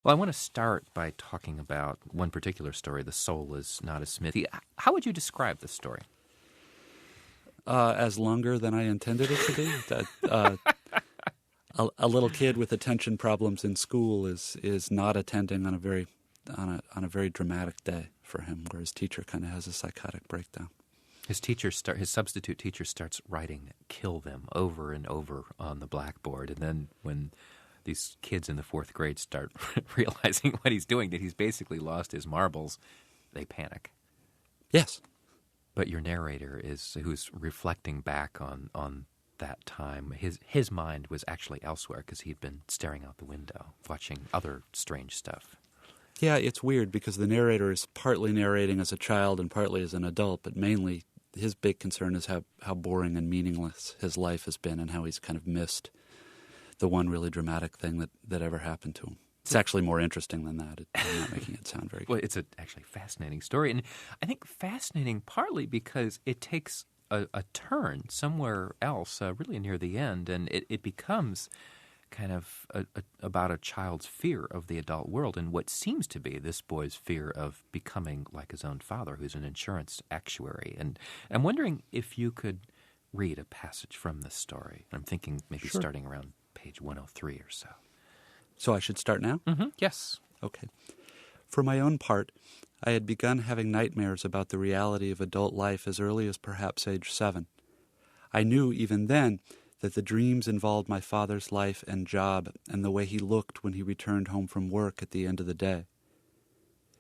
Well, I want to start by talking about one particular story, The Soul is Not a Smithy. How would you describe this story? As longer than I intended it to be. A little kid with attention problems in school is not attending on a very dramatic day for him, where his teacher kind of has a psychotic breakdown. His substitute teacher starts writing "kill them" over and over on the blackboard, and then when these kids in the fourth grade start realizing what he's doing, that he's basically lost his marbles, they panic. Yes. But your narrator who's reflecting back on that time. His mind was actually elsewhere because he'd been staring out the window, watching other strange stuff. Yeah, it's weird because the narrator is partly narrating as a child and partly as an adult, but mainly his big concern is how boring and meaningless his life has been and how he's kind of missed the one really dramatic thing that ever happened to him. It's actually more interesting than that. I'm not making it sound very good. Well, it's actually fascinating story, and I think fascinating partly because it takes a turn somewhere else, really near the end, and it becomes kind of about a child's fear of the adult world and what seems to be this boy's fear of becoming like his own father, who's an insurance actuary. And I'm wondering if you could read a passage from this story. I'm thinking maybe Sure. starting around page 103 or so. So I should start now? Mm-hmm. Yes. Okay. For my own part, I had begun having nightmares about the reality of adult life as early as perhaps age 7. I knew even then that the dreams involved my father's life and job and the way he looked when he returned home from work at the end of the day.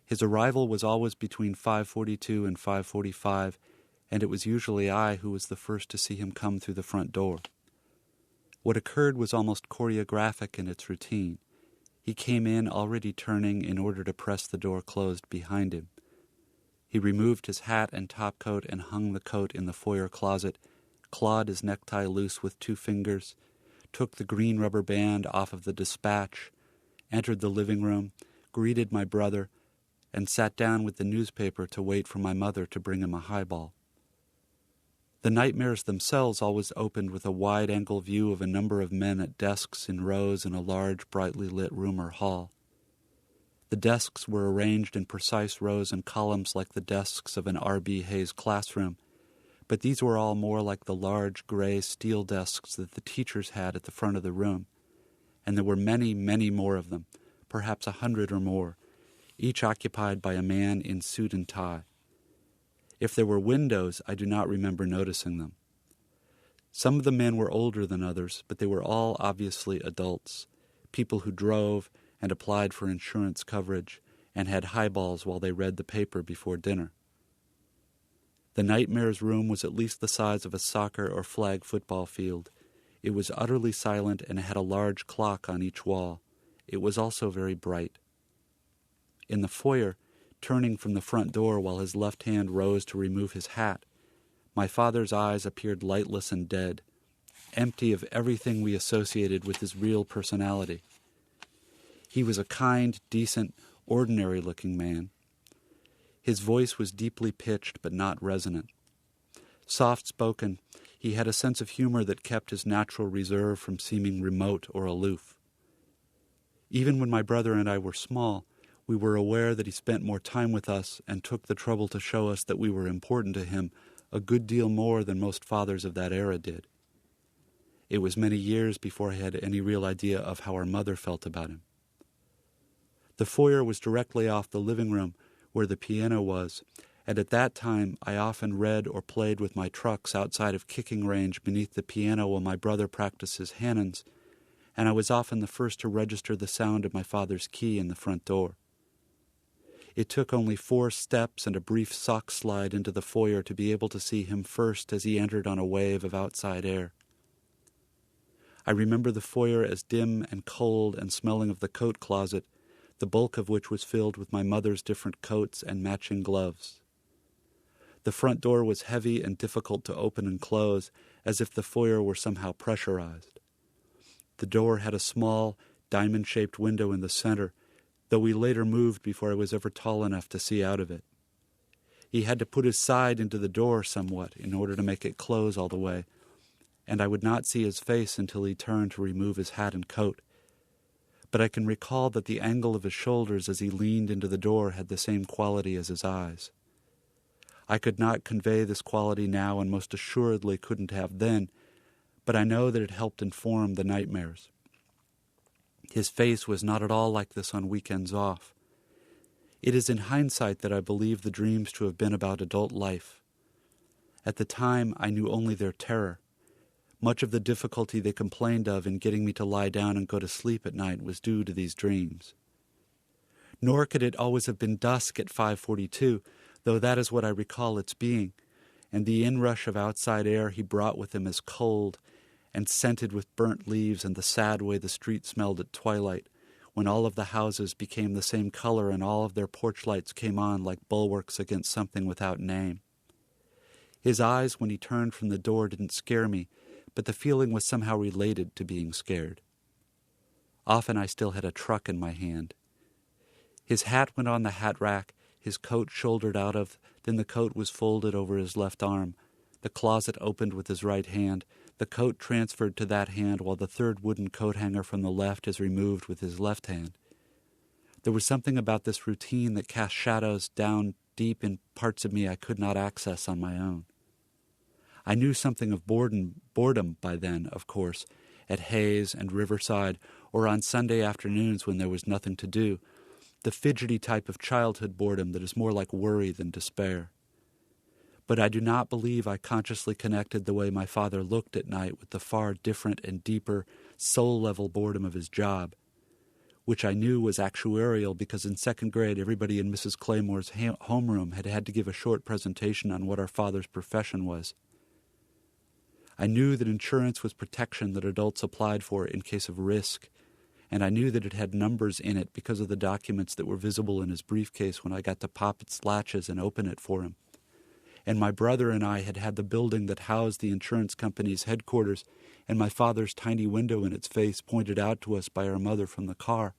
His arrival was always between 5:42 and 5:45, and it was usually I who was the first to see him come through the front door. What occurred was almost choreographic in its routine. He came in already turning in order to press the door closed behind him. He removed his hat and topcoat and hung the coat in the foyer closet, clawed his necktie loose with 2 fingers, took the green rubber band off of the dispatch, entered the living room, greeted my brother, and sat down with the newspaper to wait for my mother to bring him a highball. The nightmares themselves always opened with a wide-angle view of a number of men at desks in rows in a large, brightly lit room or hall. The desks were arranged in precise rows and columns like the desks of an R.B. Hayes classroom, but these were all more like the large gray steel desks that the teachers had at the front of the room, and there were many, many more of them, perhaps 100 or more, each occupied by a man in suit and tie. If there were windows, I do not remember noticing them. Some of the men were older than others, but they were all obviously adults, people who drove and applied for insurance coverage and had highballs while they read the paper before dinner. The nightmare's room was at least the size of a soccer or flag football field. It was utterly silent and had a large clock on each wall. It was also very bright. In the foyer, turning from the front door while his left hand rose to remove his hat, my father's eyes appeared lightless and dead, empty of everything we associated with his real personality. He was a kind, decent, ordinary-looking man. His voice was deeply pitched but not resonant. Soft-spoken, he had a sense of humor that kept his natural reserve from seeming remote or aloof. Even when my brother and I were small, we were aware that he spent more time with us and took the trouble to show us that we were important to him a good deal more than most fathers of that era did. It was many years before I had any real idea of how our mother felt about him. The foyer was directly off the living room, where the piano was, and at that time I often read or played with my trucks outside of kicking range beneath the piano while my brother practiced his Hannons, and I was often the first to register the sound of my father's key in the front door. It took only 4 steps and a brief sock slide into the foyer to be able to see him first as he entered on a wave of outside air. I remember the foyer as dim and cold and smelling of the coat closet, the bulk of which was filled with my mother's different coats and matching gloves. The front door was heavy and difficult to open and close, as if the foyer were somehow pressurized. The door had a small, diamond-shaped window in the center, though we later moved before I was ever tall enough to see out of it. He had to put his side into the door somewhat in order to make it close all the way, and I would not see his face until he turned to remove his hat and coat. but I can recall that the angle of his shoulders as he leaned into the door had the same quality as his eyes. I could not convey this quality now, and most assuredly couldn't have then, but I know that it helped inform the nightmares. His face was not at all like this on weekends off. It is in hindsight that I believe the dreams to have been about adult life. At the time, I knew only their terror. Much of the difficulty they complained of in getting me to lie down and go to sleep at night was due to these dreams. Nor could it always have been dusk at 5:42, though that is what I recall its being, and the inrush of outside air he brought with him as cold and scented with burnt leaves and the sad way the street smelled at twilight, when all of the houses became the same color and all of their porch lights came on like bulwarks against something without name. His eyes, when he turned from the door, didn't scare me, but the feeling was somehow related to being scared. Often I still had a truck in my hand. His hat went on the hat rack, his coat shouldered out of, then the coat was folded over his left arm. The closet opened with his right hand, the coat transferred to that hand, while the third wooden coat hanger from the left is removed with his left hand. There was something about this routine that cast shadows down deep in parts of me I could not access on my own. I knew something of boredom by then, of course, at Hayes and Riverside, or on Sunday afternoons when there was nothing to do, the fidgety type of childhood boredom that is more like worry than despair. But I do not believe I consciously connected the way my father looked at night with the far different and deeper soul-level boredom of his job, which I knew was actuarial because in second grade everybody in Mrs. Claymore's homeroom had to give a short presentation on what our father's profession was. I knew that insurance was protection that adults applied for in case of risk, and I knew that it had numbers in it because of the documents that were visible in his briefcase when I got to pop its latches and open it for him. And my brother and I had had the building that housed the insurance company's headquarters and my father's tiny window in its face pointed out to us by our mother from the car.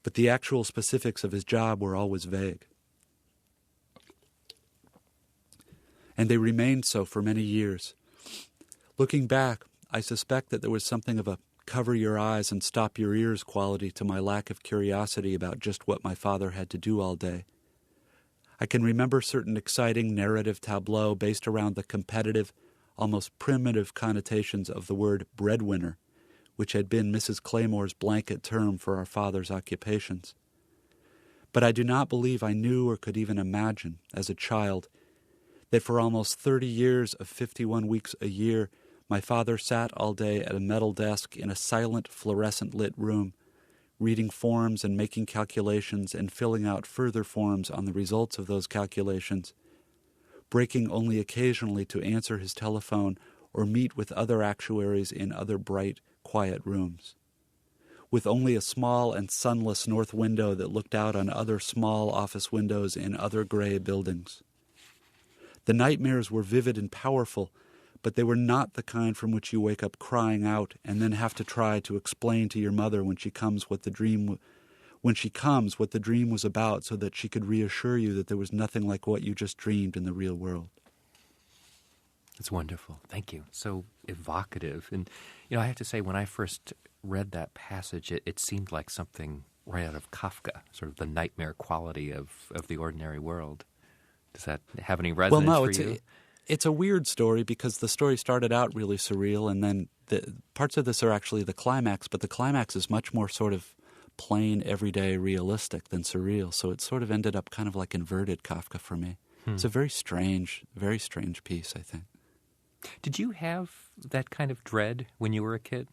But the actual specifics of his job were always vague. And they remained so for many years. Looking back, I suspect that there was something of a cover your eyes and stop your ears quality to my lack of curiosity about just what my father had to do all day. I can remember certain exciting narrative tableaux based around the competitive, almost primitive connotations of the word breadwinner, which had been Mrs. Claymore's blanket term for our father's occupations. But I do not believe I knew or could even imagine, as a child, that for almost 30 years of 51 weeks a year, my father sat all day at a metal desk in a silent, fluorescent-lit room, reading forms and making calculations and filling out further forms on the results of those calculations, breaking only occasionally to answer his telephone or meet with other actuaries in other bright, quiet rooms, with only a small and sunless north window that looked out on other small office windows in other gray buildings. The nightmares were vivid and powerful, but they were not the kind from which you wake up crying out and then have to try to explain to your mother when she comes what the dream was about so that she could reassure you that there was nothing like what you just dreamed in the real world. It's wonderful. Thank you. So evocative. And, I have to say, when I first read that passage, it seemed like something right out of Kafka, sort of the nightmare quality of the ordinary world. Does that have any resonance for you? It's a weird story because the story started out really surreal, and then the parts of this are actually the climax, but the climax is much more sort of plain, everyday, realistic than surreal. So it sort of ended up kind of like inverted Kafka for me. It's a very strange piece, I think. Did you have that kind of dread when you were a kid?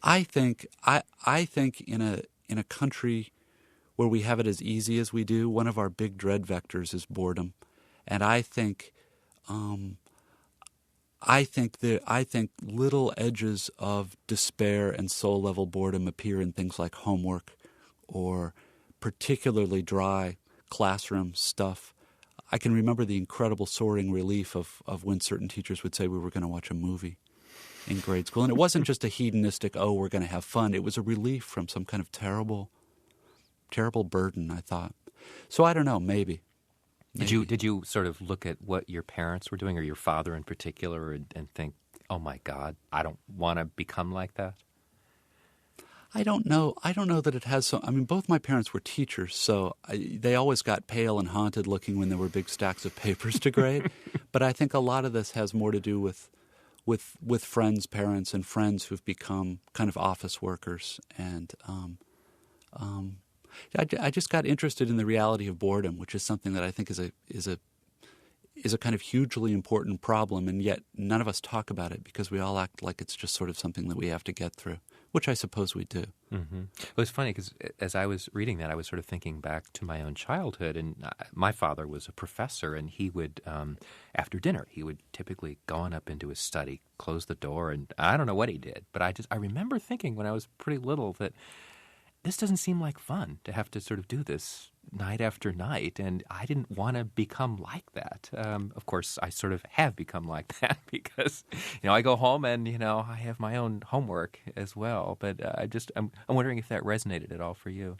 I think in a country where we have it as easy as we do, one of our big dread vectors is boredom. And I think little edges of despair and soul-level boredom appear in things like homework or particularly dry classroom stuff. I can remember the incredible soaring relief of when certain teachers would say we were going to watch a movie in grade school. And it wasn't just a hedonistic, we're going to have fun. It was a relief from some kind of terrible burden, I thought. So I don't know, maybe. Did you sort of look at what your parents were doing, or your father in particular, and think, oh my God, I don't want to become like that? I don't know. I don't know that it has so. I mean, both my parents were teachers, so they always got pale and haunted looking when there were big stacks of papers to grade. But I think a lot of this has more to do with friends' parents and friends who've become kind of office workers. And I just got interested in the reality of boredom, which is something that I think is a kind of hugely important problem, and yet none of us talk about it because we all act like it's just sort of something that we have to get through, which I suppose we do. Mm-hmm. It was funny because as I was reading that, I was sort of thinking back to my own childhood, and my father was a professor, and he would, after dinner, he would typically go on up into his study, close the door, and I don't know what he did, but I remember thinking when I was pretty little that this doesn't seem like fun to have to sort of do this night after night, and I didn't want to become like that. Of course, I sort of have become like that because, I go home and, I have my own homework as well. But I'm wondering if that resonated at all for you.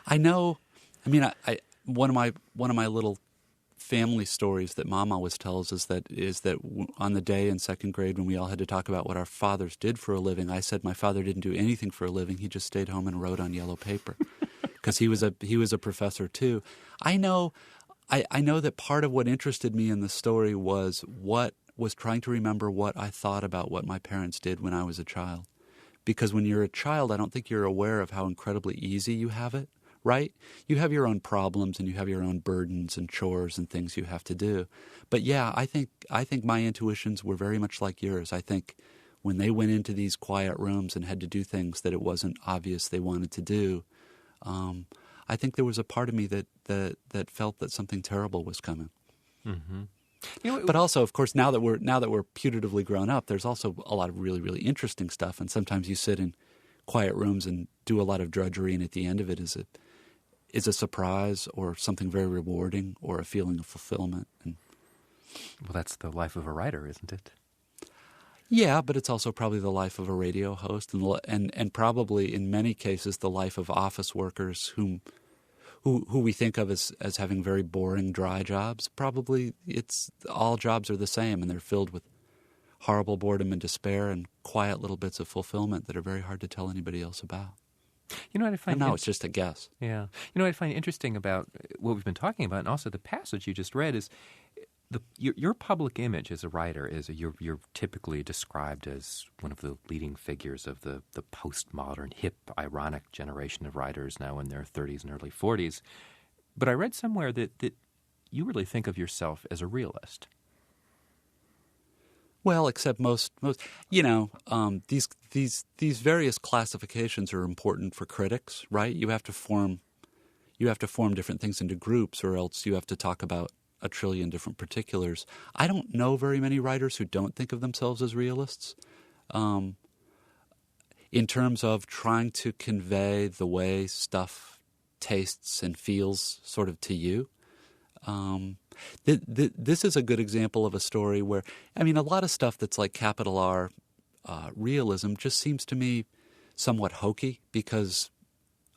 I know. I mean, one of my little family stories that Mom always tells is that on the day in second grade when we all had to talk about what our fathers did for a living, I said my father didn't do anything for a living. He just stayed home and wrote on yellow paper. Because he was a professor too. I know that part of what interested me in the story was trying to remember what I thought about what my parents did when I was a child. Because when you're a child, I don't think you're aware of how incredibly easy you have it, right? You have your own problems and you have your own burdens and chores and things you have to do. But yeah, I think my intuitions were very much like yours. I think when they went into these quiet rooms and had to do things that it wasn't obvious they wanted to do, I think there was a part of me that felt that something terrible was coming. Mm-hmm. But also, of course, now that we're putatively grown up, there's also a lot of really, really interesting stuff. And sometimes you sit in quiet rooms and do a lot of drudgery, and at the end of it is a surprise or something very rewarding or a feeling of fulfillment. Well, that's the life of a writer, isn't it? Yeah, but it's also probably the life of a radio host, and probably in many cases the life of office workers who we think of as having very boring, dry jobs. Probably it's all jobs are the same, and they're filled with horrible boredom and despair and quiet little bits of fulfillment that are very hard to tell anybody else about. You know what I find? And now it's just a guess. Yeah. You know what I find interesting about what we've been talking about, and also the passage you just read, is your public image as a writer is you're typically described as one of the leading figures of the postmodern, hip, ironic generation of writers now in their 30s and early 40s. But I read somewhere that you really think of yourself as a realist. Well, except most these various classifications are important for critics, right? You have to form different things into groups, or else you have to talk about a trillion different particulars. I don't know very many writers who don't think of themselves as realists. In terms of trying to convey the way stuff tastes and feels sort of to you. This is a good example of a story where, a lot of stuff that's like capital R realism just seems to me somewhat hokey, because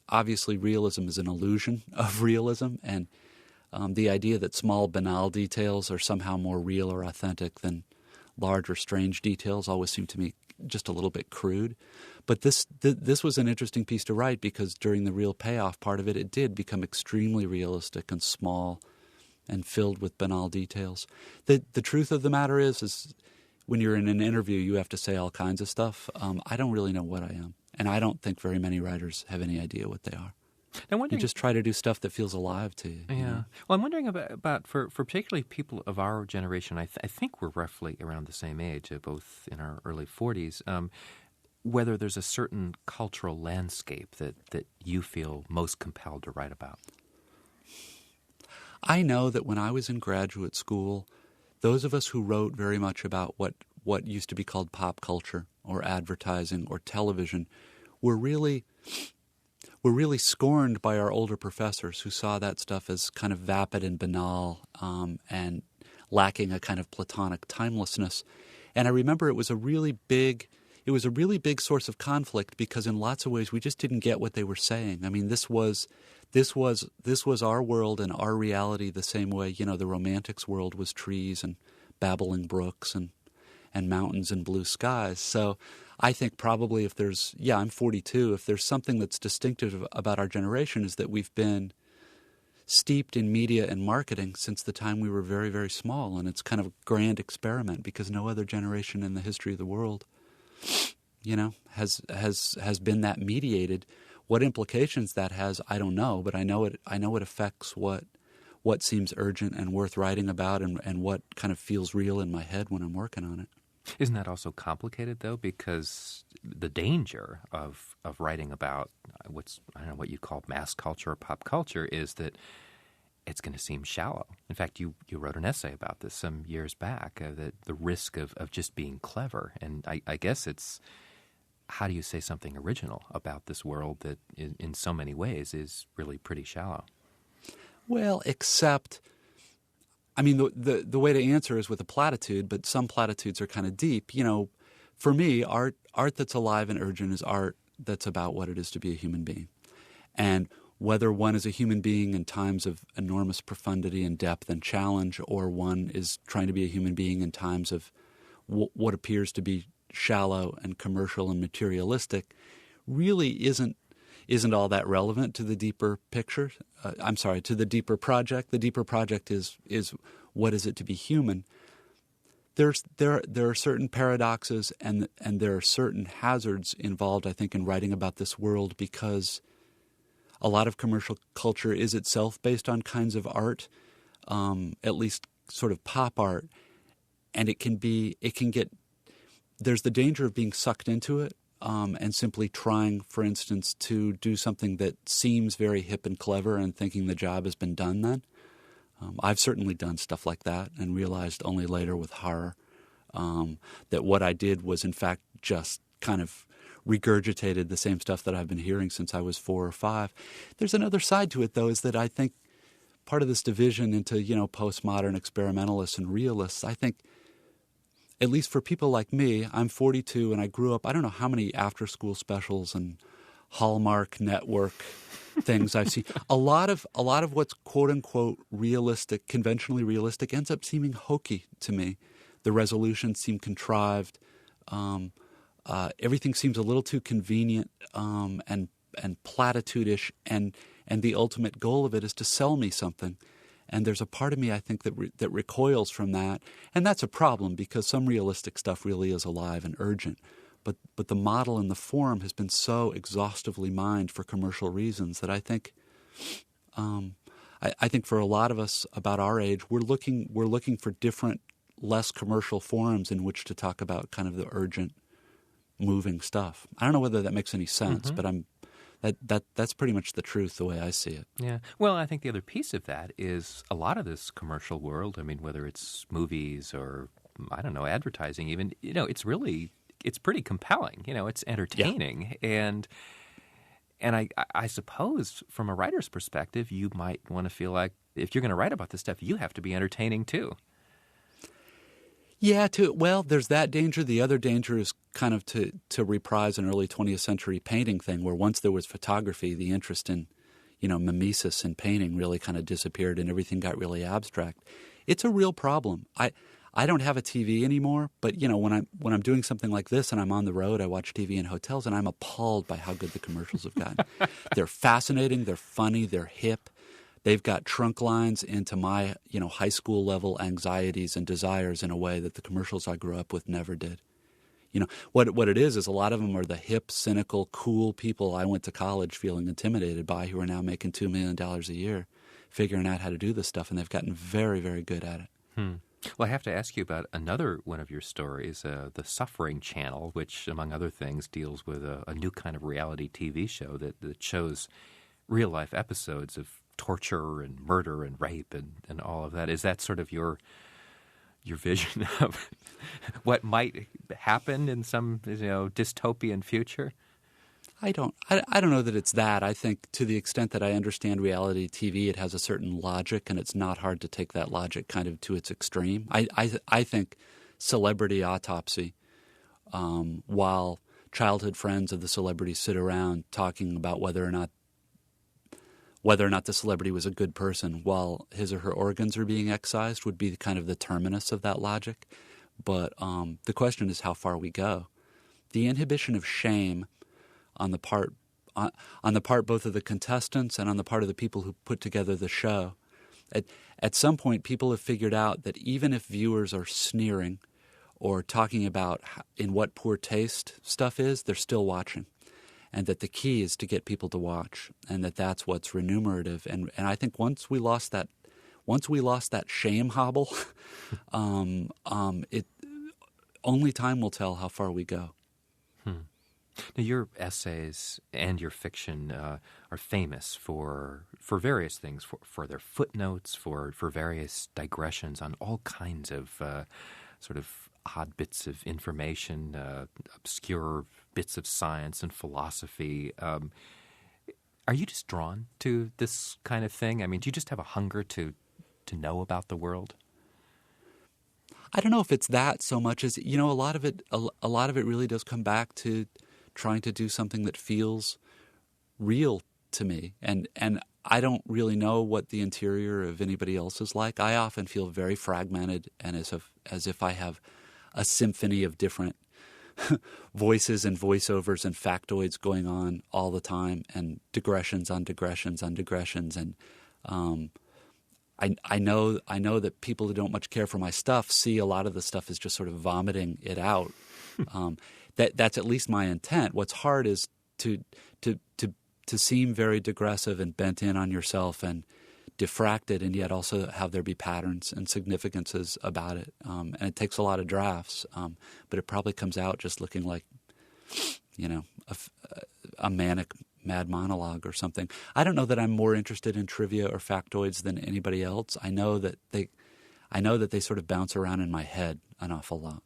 obviously realism is an illusion of realism, and the idea that small, banal details are somehow more real or authentic than large or strange details always seemed to me just a little bit crude. But this was an interesting piece to write, because during the real payoff part of it, it did become extremely realistic and small and filled with banal details. The truth of the matter is when you're in an interview, you have to say all kinds of stuff. I don't really know what I am, and I don't think very many writers have any idea what they are. You just try to do stuff that feels alive to you. Yeah. You know? Well, I'm wondering about for particularly people of our generation, I think we're roughly around the same age, both in our early 40s, whether there's a certain cultural landscape that you feel most compelled to write about. I know that when I was in graduate school, those of us who wrote very much about what used to be called pop culture or advertising or television were really scorned by our older professors, who saw that stuff as kind of vapid and banal and lacking a kind of platonic timelessness. And I remember it was a really big source of conflict, because in lots of ways we just didn't get what they were saying. I mean, this was our world and our reality the same way, the Romantics' world was trees and babbling brooks and mountains and blue skies. So I think probably if there's, I'm 42, if there's something that's distinctive about our generation is that we've been steeped in media and marketing since the time we were very, very small. And it's kind of a grand experiment because no other generation in the history of the world, has been that mediated. What implications that has, I don't know, but I know it affects what seems urgent and worth writing about and what kind of feels real in my head when I'm working on it. Isn't that also complicated, though? Because the danger of writing about what you call mass culture or pop culture is that it's going to seem shallow. In fact, you wrote an essay about this some years back, the risk of just being clever. And I guess it's, how do you say something original about this world that in so many ways is really pretty shallow? Well, except, the way to answer is with a platitude, but some platitudes are kind of deep. For me, art that's alive and urgent is art that's about what it is to be a human being. And whether one is a human being in times of enormous profundity and depth and challenge, or one is trying to be a human being in times of what appears to be shallow and commercial and materialistic, really isn't all that relevant to the deeper picture. To the deeper project. The deeper project is what is it to be human? There are certain paradoxes and there are certain hazards involved, I think, in writing about this world, because a lot of commercial culture is itself based on kinds of art, at least sort of pop art, and there's the danger of being sucked into it and simply trying, for instance, to do something that seems very hip and clever and thinking the job has been done then. I've certainly done stuff like that and realized only later with horror that what I did was in fact just kind of regurgitated the same stuff that I've been hearing since I was 4 or 5. There's another side to it, though, is that I think part of this division into, postmodern experimentalists and realists, I think, at least for people like me, I'm 42 and I grew up, I don't know how many after-school specials and Hallmark Network things I've seen. A lot of what's quote-unquote realistic, conventionally realistic, ends up seeming hokey to me. The resolutions seem contrived. Everything seems a little too convenient and platitude-ish, and the ultimate goal of it is to sell me something. And there's a part of me, I think, that recoils from that. And that's a problem because some realistic stuff really is alive and urgent. But the model and the form has been so exhaustively mined for commercial reasons that I think I think for a lot of us about our age, we're looking for different, less commercial forums in which to talk about kind of the urgent, moving stuff. I don't know whether that makes any sense, but that's pretty much the truth, the way I see it. Yeah. Well, I think the other piece of that is a lot of this commercial world, whether it's movies or, I don't know, advertising even, it's pretty compelling. It's entertaining. Yeah. And I suppose from a writer's perspective, you might want to feel like if you're going to write about this stuff, you have to be entertaining too. Yeah, there's that danger. The other danger is kind of to reprise an early 20th century painting thing where once there was photography, the interest in, mimesis and painting really kind of disappeared and everything got really abstract. It's a real problem. I don't have a TV anymore, but, when I'm doing something like this and I'm on the road, I watch TV in hotels and I'm appalled by how good the commercials have gotten. They're fascinating, they're funny, they're hip. They've got trunk lines into my, high school level anxieties and desires in a way that the commercials I grew up with never did. What it is a lot of them are the hip, cynical, cool people I went to college feeling intimidated by who are now making $2 million a year, figuring out how to do this stuff, and they've gotten very, very good at it. Well, I have to ask you about another one of your stories, The Suffering Channel, which, among other things, deals with a new kind of reality TV show that shows real-life episodes of torture and murder and rape and all of that. Is that sort of your vision of what might happen in some dystopian future? I don't know that it's that. I think to the extent that I understand reality TV, it has a certain logic, and it's not hard to take that logic kind of to its extreme. I think Celebrity Autopsy, while childhood friends of the celebrity sit around talking about whether or not the celebrity was a good person while his or her organs are being excised, would be kind of the terminus of that logic. But the question is how far we go. the inhibition of shame on the part both of the contestants and on the part of the people who put together the show. At some point, people have figured out that even if viewers are sneering or talking about in what poor taste stuff is, they're still watching, and that the key is to get people to watch, and that's what's remunerative. And I think once we lost that shame hobble, it only time will tell how far we go. Now, your essays and your fiction are famous for various things, for their footnotes, for various digressions on all kinds of sort of odd bits of information, obscure bits of science and philosophy. Are you just drawn to this kind of thing? I mean, do you just have a hunger to know about the world? I don't know if it's that so much as, a lot of it really does come back to trying to do something that feels real to me. And I don't really know what the interior of anybody else is like. I often feel very fragmented and as if I have a symphony of different voices and voiceovers and factoids going on all the time, and digressions on digressions on digressions. And I know that people who don't much care for my stuff see a lot of the stuff as just sort of vomiting it out. That's at least my intent. What's hard is to seem very digressive and bent in on yourself and diffracted, and yet also have there be patterns and significances about it. And it takes a lot of drafts, but it probably comes out just looking like, a manic mad monologue or something. I don't know that I'm more interested in trivia or factoids than anybody else. I know that they sort of bounce around in my head an awful lot.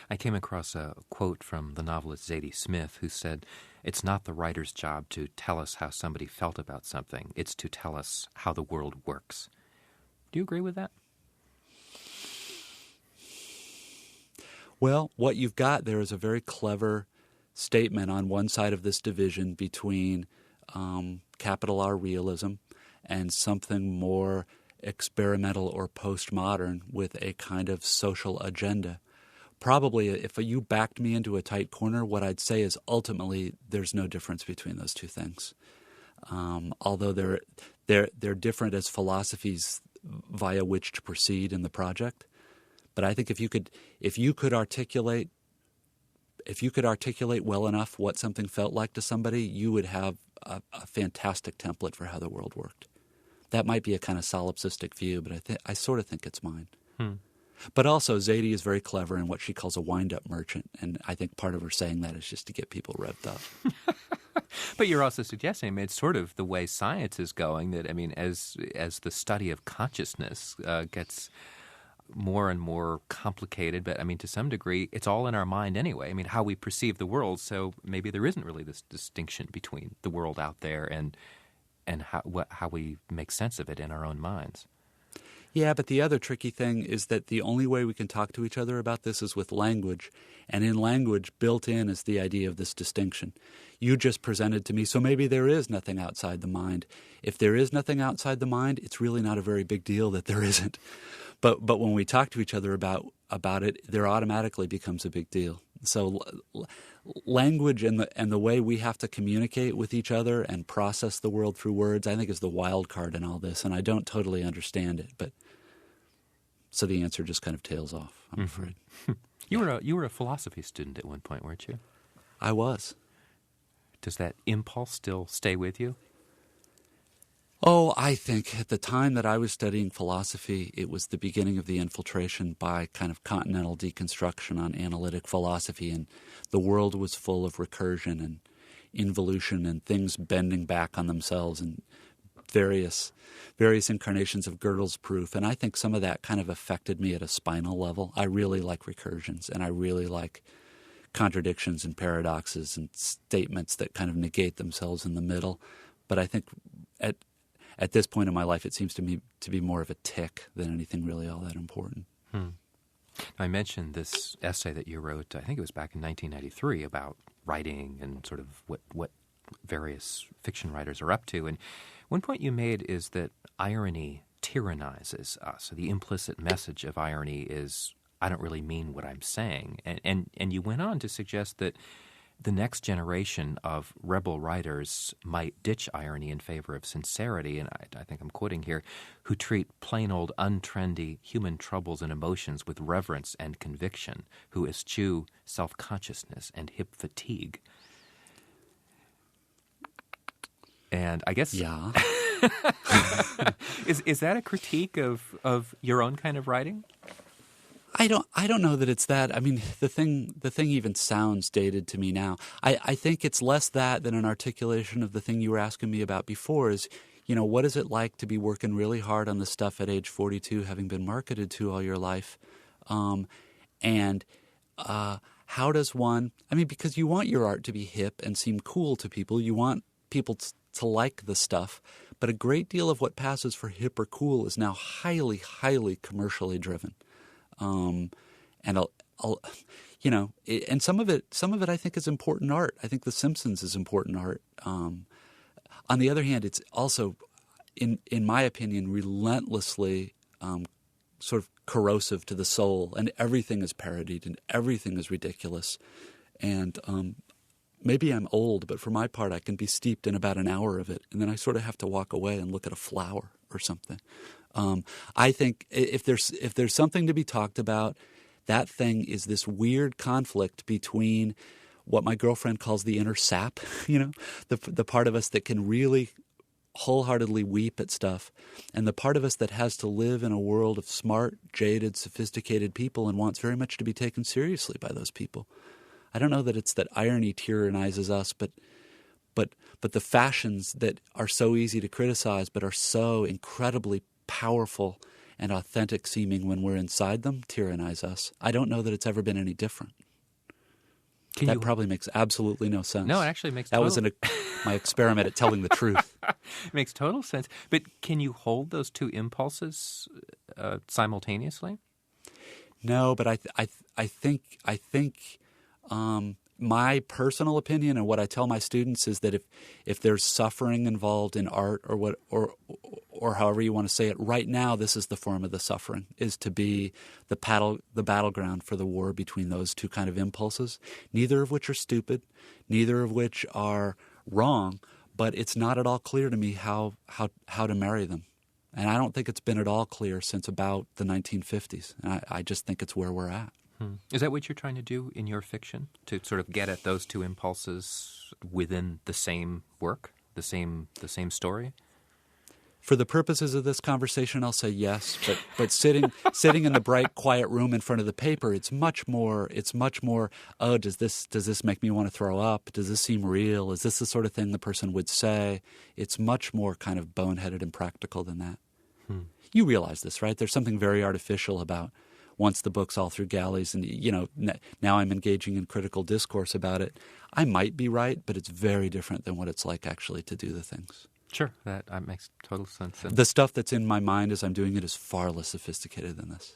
I came across a quote from the novelist Zadie Smith, who said, "It's not the writer's job to tell us how somebody felt about something. It's to tell us how the world works." Do you agree with that? Well, what you've got there is a very clever statement on one side of this division between capital R realism and something more experimental or postmodern with a kind of social agenda. Probably if you backed me into a tight corner, what I'd say is ultimately there's no difference between those two things. Although they're different as philosophies via which to proceed in the project. But I think if you could articulate well enough what something felt like to somebody, you would have a fantastic template for how the world worked. That might be a kind of solipsistic view, but I sort of think it's mine. But also, Zadie is very clever in what she calls a wind-up merchant, and I think part of her saying that is just to get people revved up. But you're also suggesting, I mean, it's sort of the way science is going, that, I mean, as the study of consciousness gets more and more complicated, but, I mean, to some degree, it's all in our mind anyway. I mean, how we perceive the world, so maybe there isn't really this distinction between the world out there and how we make sense of it in our own minds. Yeah, but the other tricky thing is that the only way we can talk to each other about this is with language. And in language, built in is the idea of this distinction. You just presented to me, so maybe there is nothing outside the mind. If there is nothing outside the mind, it's really not a very big deal that there isn't. But when we talk to each other about it, there automatically becomes a big deal. So language and the way we have to communicate with each other and process the world through words, I think, is the wild card in all this, and I don't totally understand it. But so the answer just kind of tails off, I'm afraid. You were a philosophy student at one point, weren't you? I was. Does that impulse still stay with you? Oh, I think at the time that I was studying philosophy, it was the beginning of the infiltration by kind of continental deconstruction on analytic philosophy, and the world was full of recursion and involution and things bending back on themselves and various incarnations of Gödel's proof. And I think some of that kind of affected me at a spinal level. I really like recursions, and I really like contradictions and paradoxes and statements that kind of negate themselves in the middle. But I think at this point in my life, it seems to me to be more of a tick than anything really all that important. I mentioned this essay that you wrote, I think it was back in 1993, about writing and sort of what various fiction writers are up to. And one point you made is that irony tyrannizes us. So the implicit message of irony is I don't really mean what I'm saying. And you went on to suggest that the next generation of rebel writers might ditch irony in favor of sincerity, and I think I'm quoting here, who treat plain old untrendy human troubles and emotions with reverence and conviction, who eschew self-consciousness and hip fatigue. And I guess... Yeah. Is that a critique of your own kind of writing? I don't know that it's that. I mean, the thing even sounds dated to me now. I think it's less that than an articulation of the thing you were asking me about before is, what is it like to be working really hard on this stuff at age 42, having been marketed to all your life? And how does one – I mean, because you want your art to be hip and seem cool to people. You want people to like the stuff. But a great deal of what passes for hip or cool is now highly, highly commercially driven. And and some of it I think is important art. I think The Simpsons is important art. On the other hand, it's also, in my opinion, relentlessly sort of corrosive to the soul, and everything is parodied and everything is ridiculous. And maybe I'm old, but for my part, I can be steeped in about an hour of it, and then I sort of have to walk away and look at a flower or something. I think if there's something to be talked about, that thing is this weird conflict between what my girlfriend calls the inner sap, the part of us that can really wholeheartedly weep at stuff, and the part of us that has to live in a world of smart, jaded, sophisticated people and wants very much to be taken seriously by those people. I don't know that it's that irony tyrannizes us, but the fashions that are so easy to criticize but are so incredibly powerful and authentic seeming when we're inside them tyrannize us. I don't know that it's ever been any different. That probably makes absolutely no sense. No, it actually makes That was my experiment at telling the truth. It makes total sense. But can you hold those two impulses simultaneously? No, but I think my personal opinion and what I tell my students is that if there's suffering involved in art or however you want to say it, right now this is the form of the suffering, is to be the battleground for the war between those two kind of impulses, neither of which are stupid, neither of which are wrong, but it's not at all clear to me how to marry them. And I don't think it's been at all clear since about the 1950s. And I just think it's where we're at. Is that what you're trying to do in your fiction, to sort of get at those two impulses within the same work, the same story? For the purposes of this conversation, I'll say yes. But sitting in the bright, quiet room in front of the paper, it's much more. Oh, does this make me want to throw up? Does this seem real? Is this the sort of thing the person would say? It's much more kind of boneheaded and practical than that. You realize this, right? There's something very artificial about once the book's all through galleys and, now I'm engaging in critical discourse about it. I might be right, but it's very different than what it's like actually to do the things. Sure, that makes total sense. The stuff that's in my mind as I'm doing it is far less sophisticated than this.